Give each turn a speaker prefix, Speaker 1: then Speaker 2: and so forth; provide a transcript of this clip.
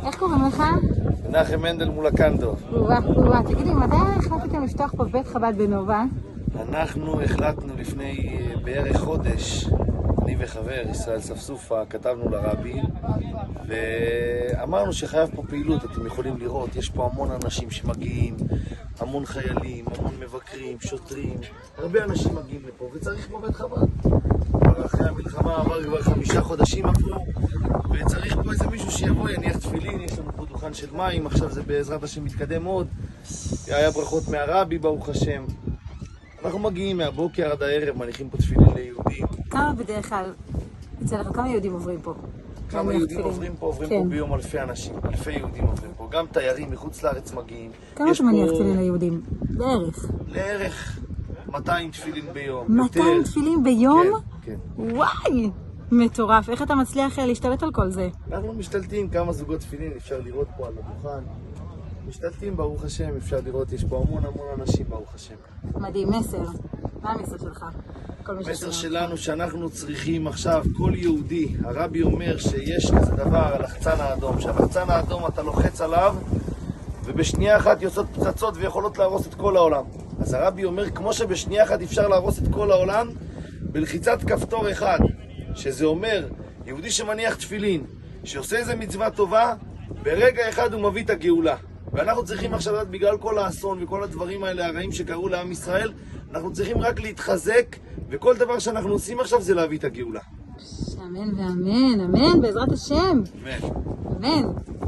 Speaker 1: איך קוראים לך?
Speaker 2: מנחם מנדל מולקנדו.
Speaker 1: תגידי, מתי החלטתם לפתוח פה בית חב"ד בנובה?
Speaker 2: אנחנו החלטנו לפני בערך חודש, אני וחבר ישראל ספסופה, כתבנו לרבי ואמרנו שחייב פה פעילות. אתם יכולים לראות, יש פה המון אנשים שמגיעים, המון חיילים, המון מבקרים, שוטרים, הרבה אנשים מגיעים לפה וצריך פה בית חב"ד. אחרי המלחמה עבר כבר 5 חודשים עברו וצריך פה איזה מישהו שיבוא, יניח תפילין. יש לנו פה דוכן של מים, עכשיו זה בעזרת השם מתקדם עוד. היה ברכות מהרבי ברוך השם. אנחנו מגיעים מהבוקר עד הערב, מניחים פה תפילין ליהודים.
Speaker 1: כמה בדרך כלל, אצלנו, כמה יהודים עוברים פה?
Speaker 2: כמה יהודים עוברים פה ביום אלפי אנשים, אלפי יהודים עוברים פה. גם תיירים מחוץ לארץ מגיעים.
Speaker 1: כמה אתה מניח תפילין ליהודים? בערך.
Speaker 2: לערך 200 תפילין ביום.
Speaker 1: 200 תפילין ביום?
Speaker 2: כן.
Speaker 1: וואי! מטורף. איך אתה מצליח להשתלט על כל זה?
Speaker 2: אנחנו משתלטים כמה זוגות תפילין, אפשר לראות פה על הדוכן. משתלטים ברוך השם, אפשר לראות, יש פה המון אנשים ברוך השם.
Speaker 1: מדהים, מסר. מה המסר שלך?
Speaker 2: המסר שלנו שאנחנו צריכים עכשיו, כל יהודי, הרבי אומר שיש כזה דבר, הלחצן האדום, שהלחצן האדום אתה לוחץ עליו ובשנייה אחת יוצאות פצצות ויכולות להרוס את כל העולם. אז הרבי אומר, כמו שבשנייה אחת אפשר להרוס את כל העולם, בלחיצת כפתור אחד, שזה אומר, יהודי שמניח תפילין, שעושה איזה מצווה טובה, ברגע אחד הוא מביא את הגאולה. ואנחנו צריכים עכשיו לדעת, בגלל כל האסון וכל הדברים האלה הרעים שקרו לעם ישראל, אנחנו צריכים רק להתחזק, וכל דבר שאנחנו עושים עכשיו זה להביא את הגאולה.
Speaker 1: אמן ואמן, אמן, בעזרת השם.
Speaker 2: אמן.
Speaker 1: אמן.